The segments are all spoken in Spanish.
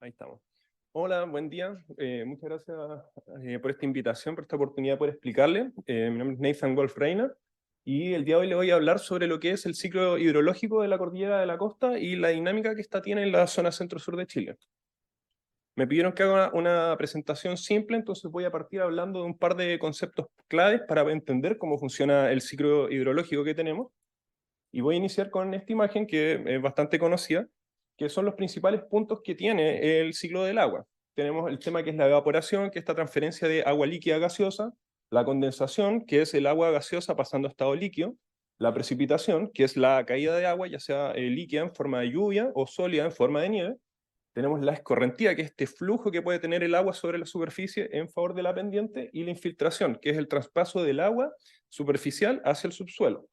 Ahí estamos. Hola, buen día. Muchas gracias por esta invitación, por esta oportunidad de poder explicarle. Mi nombre es Nathan Wolf Reina y el día de hoy le voy a hablar sobre lo que es el ciclo hidrológico de la cordillera de la costa y la dinámica que esta tiene en la zona centro-sur de Chile. Me pidieron que haga una presentación simple, entonces voy a partir hablando de un par de conceptos claves para entender cómo funciona el ciclo hidrológico que tenemos. Y voy a iniciar con esta imagen que es bastante conocida, que son los principales puntos que tiene el ciclo del agua. Tenemos el tema que es la evaporación, que es esta transferencia de agua líquida a gaseosa, la condensación, que es el agua gaseosa pasando a estado líquido, la precipitación, que es la caída de agua, ya sea líquida en forma de lluvia o sólida en forma de nieve. Tenemos la escorrentía, que es este flujo que puede tener el agua sobre la superficie en favor de la pendiente, y la infiltración, que es el traspaso del agua superficial hacia el subsuelo.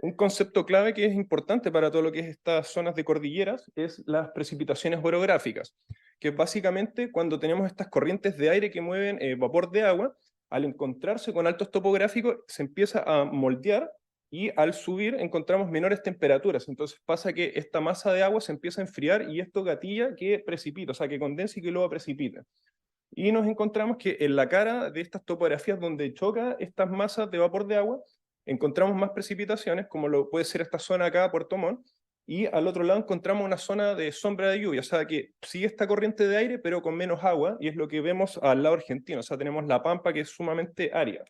Un concepto clave que es importante para todo lo que es estas zonas de cordilleras es las precipitaciones orográficas, que es básicamente cuando tenemos estas corrientes de aire que mueven vapor de agua, al encontrarse con altos topográficos se empieza a moldear y al subir encontramos menores temperaturas. Entonces pasa que esta masa de agua se empieza a enfriar y esto gatilla que precipita, o sea, que condense y que luego precipita. Y nos encontramos que en la cara de estas topografías donde choca estas masas de vapor de agua, encontramos más precipitaciones, como lo puede ser esta zona acá, Puerto Montt, y al otro lado encontramos una zona de sombra de lluvia, o sea que sigue esta corriente de aire, pero con menos agua, y es lo que vemos al lado argentino, o sea, tenemos la Pampa, que es sumamente árida.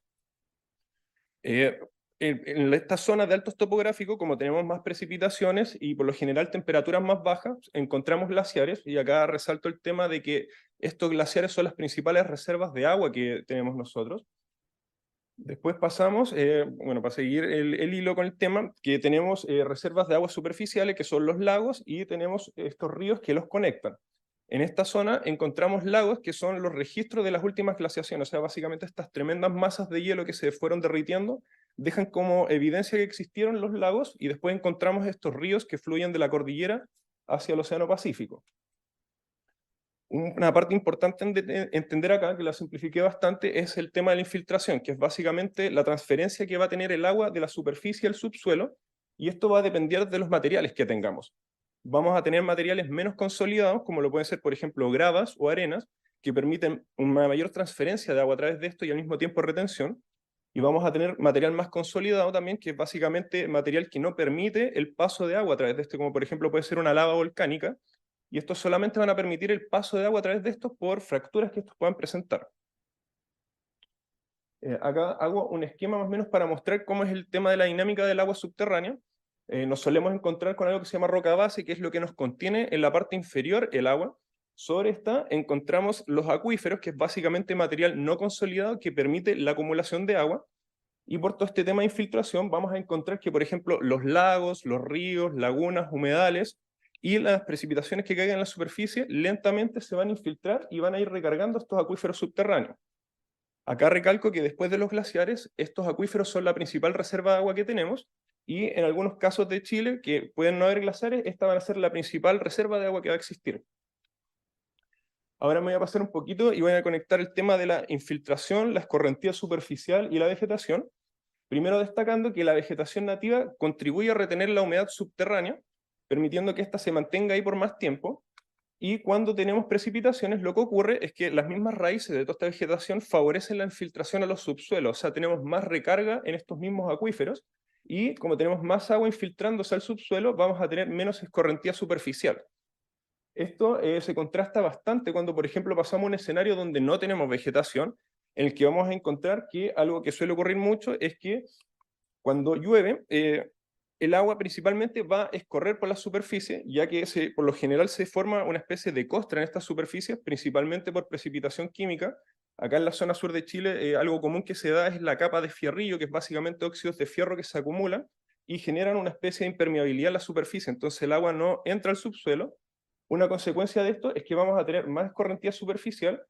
En estas zonas de altos topográficos, como tenemos más precipitaciones y por lo general temperaturas más bajas, encontramos glaciares, y acá resalto el tema de que estos glaciares son las principales reservas de agua que tenemos nosotros. Después pasamos, bueno, para seguir el hilo con el tema, que tenemos reservas de aguas superficiales, que son los lagos, y tenemos estos ríos que los conectan. En esta zona encontramos lagos que son los registros de las últimas glaciaciones, o sea, básicamente estas tremendas masas de hielo que se fueron derritiendo dejan como evidencia que existieron los lagos, y después encontramos estos ríos que fluyen de la cordillera hacia el Océano Pacífico. Una parte importante en entender acá, que la simplifiqué bastante, es el tema de la infiltración, que es básicamente la transferencia que va a tener el agua de la superficie al subsuelo, y esto va a depender de los materiales que tengamos. Vamos a tener materiales menos consolidados, como lo pueden ser, por ejemplo, gravas o arenas, que permiten una mayor transferencia de agua a través de esto y al mismo tiempo retención. Y vamos a tener material más consolidado también, que es básicamente material que no permite el paso de agua a través de este, como por ejemplo puede ser una lava volcánica, y estos solamente van a permitir el paso de agua a través de estos por fracturas que estos puedan presentar. Acá hago un esquema más o menos para mostrar cómo es el tema de la dinámica del agua subterránea. Nos solemos encontrar con algo que se llama roca base, que es lo que nos contiene en la parte inferior el agua. Sobre esta encontramos los acuíferos, que es básicamente material no consolidado que permite la acumulación de agua. Y por todo este tema de infiltración vamos a encontrar que, por ejemplo, los lagos, los ríos, lagunas, humedales y las precipitaciones que caigan en la superficie lentamente se van a infiltrar y van a ir recargando estos acuíferos subterráneos. Acá recalco que después de los glaciares, estos acuíferos son la principal reserva de agua que tenemos, y en algunos casos de Chile, que pueden no haber glaciares, esta va a ser la principal reserva de agua que va a existir. Ahora me voy a pasar un poquito y voy a conectar el tema de la infiltración, la escorrentía superficial y la vegetación. Primero destacando que la vegetación nativa contribuye a retener la humedad subterránea, permitiendo que ésta se mantenga ahí por más tiempo, y cuando tenemos precipitaciones lo que ocurre es que las mismas raíces de toda esta vegetación favorecen la infiltración a los subsuelos, o sea, tenemos más recarga en estos mismos acuíferos, y como tenemos más agua infiltrándose al subsuelo, vamos a tener menos escorrentía superficial. Esto se contrasta bastante cuando, por ejemplo, pasamos a un escenario donde no tenemos vegetación, en el que vamos a encontrar que algo que suele ocurrir mucho es que cuando llueve, el agua principalmente va a escorrer por la superficie, ya que por lo general se forma una especie de costra en estas superficies, principalmente por precipitación química. Acá en la zona sur de Chile, algo común que se da es la capa de fierrillo, que es básicamente óxidos de fierro que se acumulan y generan una especie de impermeabilidad en la superficie, entonces el agua no entra al subsuelo. Una consecuencia de esto es que vamos a tener más escorrentía superficial.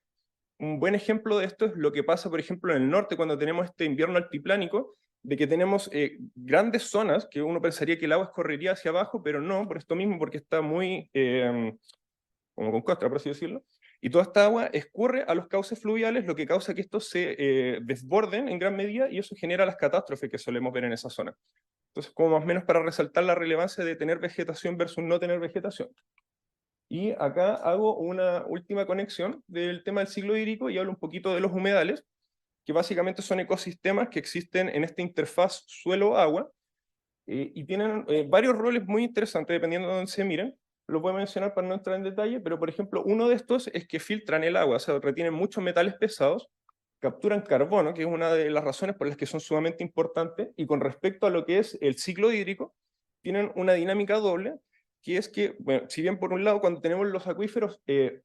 Un buen ejemplo de esto es lo que pasa, por ejemplo, en el norte, cuando tenemos este invierno altiplánico, de que tenemos grandes zonas que uno pensaría que el agua escorrería hacia abajo, pero no, por esto mismo, porque está muy como con costra, por así decirlo, y toda esta agua escurre a los cauces fluviales, lo que causa que estos se desborden en gran medida, y eso genera las catástrofes que solemos ver en esa zona. Entonces, como más o menos para resaltar la relevancia de tener vegetación versus no tener vegetación. Y acá hago una última conexión del tema del ciclo hídrico y hablo un poquito de los humedales, que básicamente son ecosistemas que existen en esta interfaz suelo-agua, y tienen varios roles muy interesantes dependiendo de dónde se miren. Lo voy a mencionar para no entrar en detalle, pero por ejemplo, uno de estos es que filtran el agua, o sea, retienen muchos metales pesados, capturan carbono, que es una de las razones por las que son sumamente importantes, y con respecto a lo que es el ciclo hídrico, tienen una dinámica doble, que es que, bueno, si bien por un lado cuando tenemos los acuíferos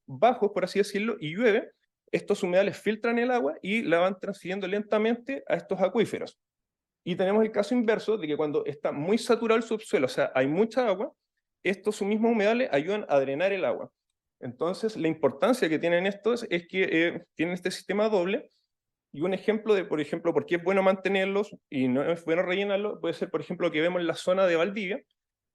bajos, por así decirlo, y llueve, estos humedales filtran el agua y la van transfiriendo lentamente a estos acuíferos. Y tenemos el caso inverso de que cuando está muy saturado el subsuelo, o sea, hay mucha agua, estos mismos humedales ayudan a drenar el agua. Entonces, la importancia que tienen estos es que tienen este sistema doble. Y un ejemplo de, por ejemplo, por qué es bueno mantenerlos y no es bueno rellenarlos, puede ser, por ejemplo, que vemos en la zona de Valdivia,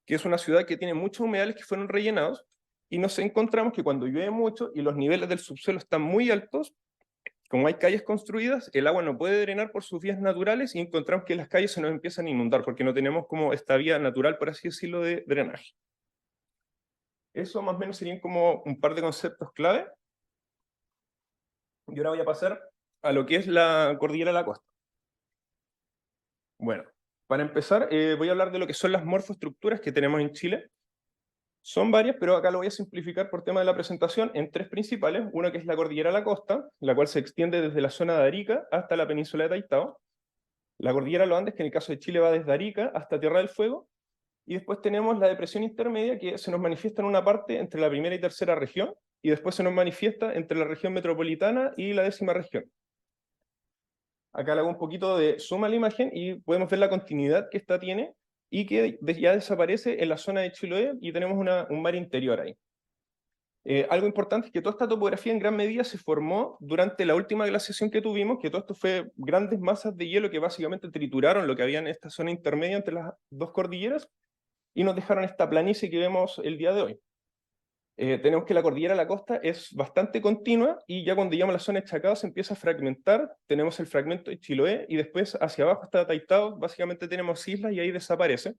que es una ciudad que tiene muchos humedales que fueron rellenados, y nos encontramos que cuando llueve mucho y los niveles del subsuelo están muy altos, como hay calles construidas, el agua no puede drenar por sus vías naturales y encontramos que las calles se nos empiezan a inundar porque no tenemos como esta vía natural, por así decirlo, de drenaje. Eso más o menos serían como un par de conceptos clave. Y ahora voy a pasar a lo que es la cordillera de la costa. Bueno, para empezar, voy a hablar de lo que son las morfoestructuras que tenemos en Chile. Son varias, pero acá lo voy a simplificar por tema de la presentación en tres principales. Una que es la cordillera de la costa, la cual se extiende desde la zona de Arica hasta la península de Taitao. La cordillera de los Andes, que en el caso de Chile va desde Arica hasta Tierra del Fuego. Y después tenemos la depresión intermedia, que se nos manifiesta en una parte entre la primera y tercera región, y después se nos manifiesta entre la región metropolitana y la 10ª región. Acá le hago un poquito de zoom a la imagen y podemos ver la continuidad que esta tiene y que ya desaparece en la zona de Chiloé y tenemos un mar interior ahí. Algo importante es que toda esta topografía en gran medida se formó durante la última glaciación que tuvimos, que todo esto fue grandes masas de hielo que básicamente trituraron lo que había en esta zona intermedia entre las dos cordilleras y nos dejaron esta planicie que vemos el día de hoy. Tenemos que la cordillera de la costa es bastante continua y ya cuando llegamos a la zona de Chacao se empieza a fragmentar. Tenemos el fragmento de Chiloé y después hacia abajo está Taitao, básicamente tenemos islas y ahí desaparece.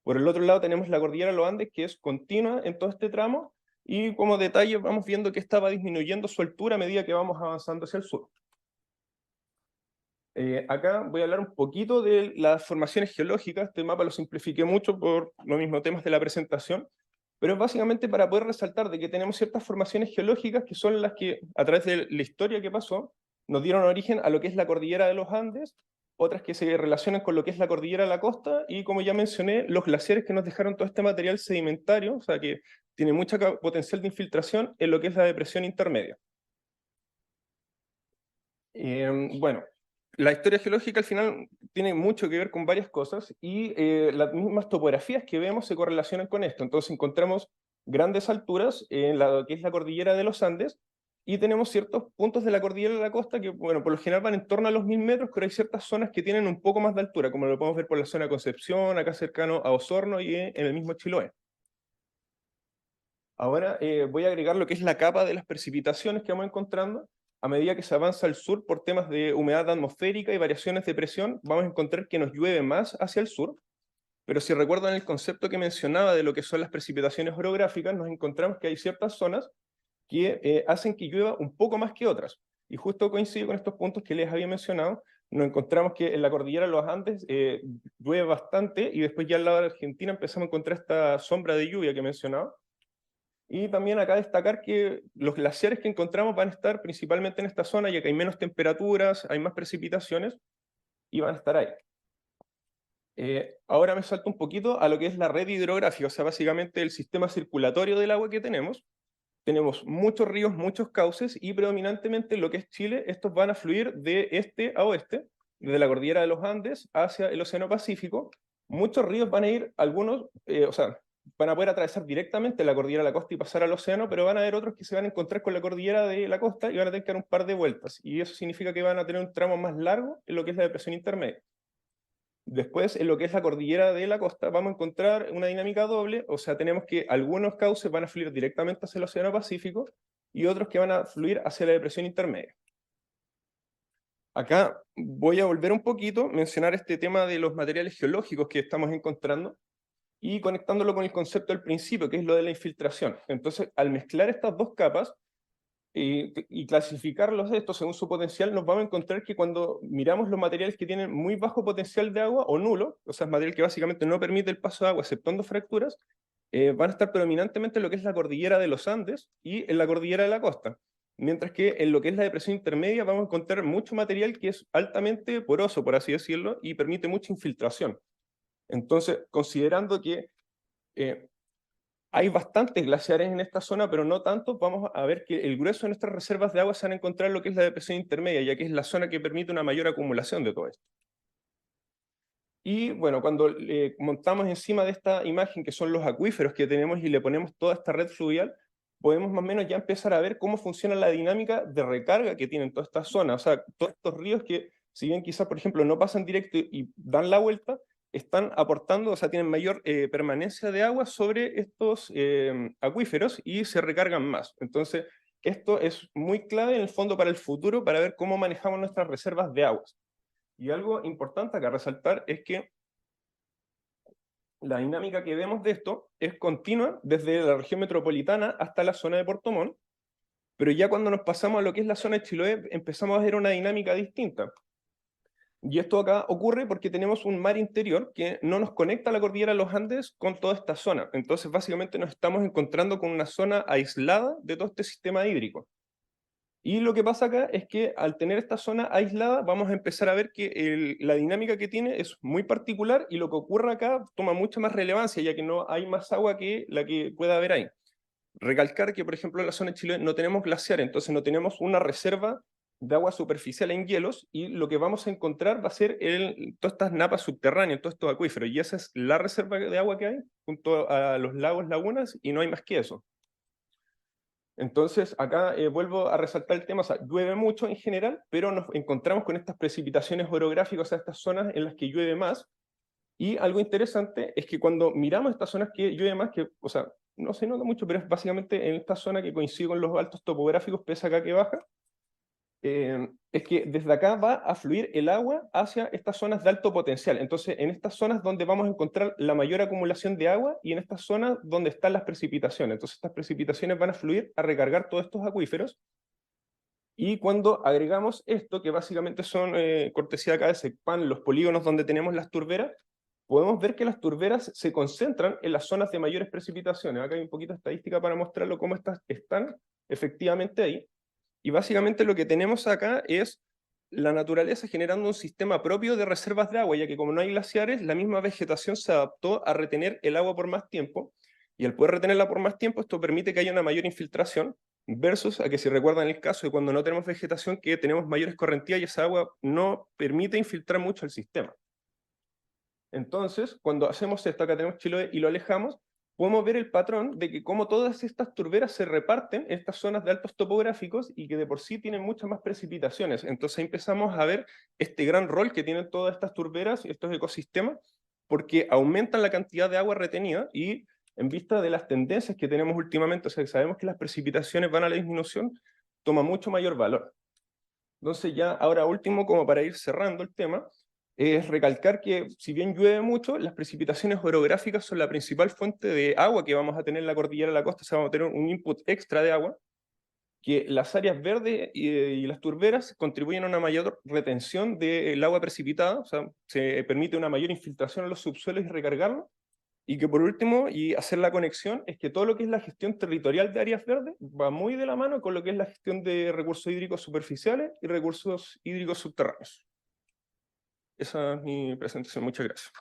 Por el otro lado tenemos la cordillera de los Andes, que es continua en todo este tramo, y como detalle vamos viendo que esta va disminuyendo su altura a medida que vamos avanzando hacia el sur. Acá voy a hablar un poquito de las formaciones geológicas. Este mapa lo simplifiqué mucho por los mismos temas de la presentación, pero es básicamente para poder resaltar de que tenemos ciertas formaciones geológicas que son las que, a través de la historia que pasó, nos dieron origen a lo que es la cordillera de los Andes, otras que se relacionan con lo que es la cordillera de la costa, y como ya mencioné, los glaciares que nos dejaron todo este material sedimentario, o sea que tiene mucha potencial de infiltración en lo que es la depresión intermedia. Bueno, la historia geológica al final tiene mucho que ver con varias cosas y las mismas topografías que vemos se correlacionan con esto. Entonces encontramos grandes alturas en la que es la cordillera de los Andes y tenemos ciertos puntos de la cordillera de la costa que, bueno, por lo general van en torno a los 1000 metros, pero hay ciertas zonas que tienen un poco más de altura, como lo podemos ver por la zona de Concepción, acá cercano a Osorno y en el mismo Chiloé. Ahora voy a agregar lo que es la capa de las precipitaciones que vamos encontrando. A medida que se avanza al sur por temas de humedad atmosférica y variaciones de presión, vamos a encontrar que nos llueve más hacia el sur. Pero si recuerdan el concepto que mencionaba de lo que son las precipitaciones orográficas, nos encontramos que hay ciertas zonas que hacen que llueva un poco más que otras. Y justo coincide con estos puntos que les había mencionado. Nos encontramos que en la cordillera de los Andes llueve bastante y después ya al lado de Argentina empezamos a encontrar esta sombra de lluvia que mencionaba. Y también acá destacar que los glaciares que encontramos van a estar principalmente en esta zona, ya que hay menos temperaturas, hay más precipitaciones, y van a estar ahí. Ahora me salto un poquito a lo que es la red hidrográfica, o sea, básicamente el sistema circulatorio del agua que tenemos. Tenemos muchos ríos, muchos cauces, y predominantemente lo que es Chile, estos van a fluir de este a oeste, desde la cordillera de los Andes hacia el Océano Pacífico. Muchos ríos van a ir, algunos, o sea, van a poder atravesar directamente la cordillera de la costa y pasar al océano, pero van a haber otros que se van a encontrar con la cordillera de la costa y van a tener que dar un par de vueltas, y eso significa que van a tener un tramo más largo en lo que es la depresión intermedia. Después, en lo que es la cordillera de la costa, vamos a encontrar una dinámica doble, o sea, tenemos que algunos cauces van a fluir directamente hacia el Océano Pacífico y otros que van a fluir hacia la depresión intermedia. Acá voy a volver un poquito, mencionar este tema de los materiales geológicos que estamos encontrando. y conectándolo con el concepto del principio, que es lo de la infiltración. Entonces, al mezclar estas dos capas y clasificarlos esto según su potencial, nos vamos a encontrar que cuando miramos los materiales que tienen muy bajo potencial de agua o nulo, o sea, es material que básicamente no permite el paso de agua exceptuando fracturas, van a estar predominantemente en lo que es la cordillera de los Andes y en la cordillera de la costa. Mientras que en lo que es la depresión intermedia vamos a encontrar mucho material que es altamente poroso, por así decirlo, y permite mucha infiltración. Entonces, considerando que hay bastantes glaciares en esta zona, pero no tantos, vamos a ver que el grueso de nuestras reservas de agua se van a encontrar en lo que es la depresión intermedia, ya que es la zona que permite una mayor acumulación de todo esto. Y bueno, cuando montamos encima de esta imagen, que son los acuíferos que tenemos, y le ponemos toda esta red fluvial, podemos más o menos ya empezar a ver cómo funciona la dinámica de recarga que tienen toda esta zona. O sea, todos estos ríos que, si bien quizás, por ejemplo, no pasan directo y dan la vuelta, están aportando, o sea, tienen mayor permanencia de agua sobre estos acuíferos y se recargan más. Entonces, esto es muy clave en el fondo para el futuro, para ver cómo manejamos nuestras reservas de aguas. Y algo importante acá resaltar es que la dinámica que vemos de esto es continua desde la región metropolitana hasta la zona de Puerto Montt, pero ya cuando nos pasamos a lo que es la zona de Chiloé empezamos a ver una dinámica distinta. Y esto acá ocurre porque tenemos un mar interior que no nos conecta a la cordillera de los Andes con toda esta zona. Entonces básicamente nos estamos encontrando con una zona aislada de todo este sistema hídrico. Y lo que pasa acá es que al tener esta zona aislada vamos a empezar a ver que la dinámica que tiene es muy particular y lo que ocurre acá toma mucha más relevancia ya que no hay más agua que la que pueda haber ahí. Recalcar que, por ejemplo, en la zona de Chile no tenemos glaciares, entonces no tenemos una reserva de agua superficial en hielos y lo que vamos a encontrar va a ser todas estas napas subterráneas, todos estos acuíferos y esa es la reserva de agua que hay junto a los lagos, lagunas y no hay más que eso. Entonces, acá vuelvo a resaltar el tema, o sea, llueve mucho en general, pero nos encontramos con estas precipitaciones orográficas, o sea, estas zonas en las que llueve más, y algo interesante es que cuando miramos estas zonas que llueve más, que, o sea, no se nota mucho, pero es básicamente en esta zona que coincide con los altos topográficos, pese acá que baja, es que desde acá va a fluir el agua hacia estas zonas de alto potencial. Entonces, en estas zonas donde vamos a encontrar la mayor acumulación de agua y en estas zonas donde están las precipitaciones. Entonces, estas precipitaciones van a fluir a recargar todos estos acuíferos. Y cuando agregamos esto, que básicamente son cortesía acá de SECPAN, los polígonos donde tenemos las turberas, podemos ver que las turberas se concentran en las zonas de mayores precipitaciones. Acá hay un poquito de estadística para mostrarlo cómo estas están efectivamente ahí. Y básicamente lo que tenemos acá es la naturaleza generando un sistema propio de reservas de agua, ya que como no hay glaciares, la misma vegetación se adaptó a retener el agua por más tiempo, y al poder retenerla por más tiempo, esto permite que haya una mayor infiltración, versus a que si recuerdan el caso de cuando no tenemos vegetación, que tenemos mayores correntías y esa agua no permite infiltrar mucho el sistema. Entonces, cuando hacemos esto, acá tenemos Chiloé y lo alejamos, podemos ver el patrón de que como todas estas turberas se reparten en estas zonas de altos topográficos y que de por sí tienen muchas más precipitaciones. Entonces empezamos a ver este gran rol que tienen todas estas turberas y estos ecosistemas, porque aumentan la cantidad de agua retenida y en vista de las tendencias que tenemos últimamente, o sea, que sabemos que las precipitaciones van a la disminución, toma mucho mayor valor. Entonces ya ahora último, como para ir cerrando el tema, es recalcar que si bien llueve mucho, las precipitaciones orográficas son la principal fuente de agua que vamos a tener en la cordillera de la costa, o sea, vamos a tener un input extra de agua, que las áreas verdes y las turberas contribuyen a una mayor retención del agua precipitada, o sea, se permite una mayor infiltración en los subsuelos y recargarlo, y que por último, y hacer la conexión, es que todo lo que es la gestión territorial de áreas verdes va muy de la mano con lo que es la gestión de recursos hídricos superficiales y recursos hídricos subterráneos. Esa es mi presentación. Muchas gracias.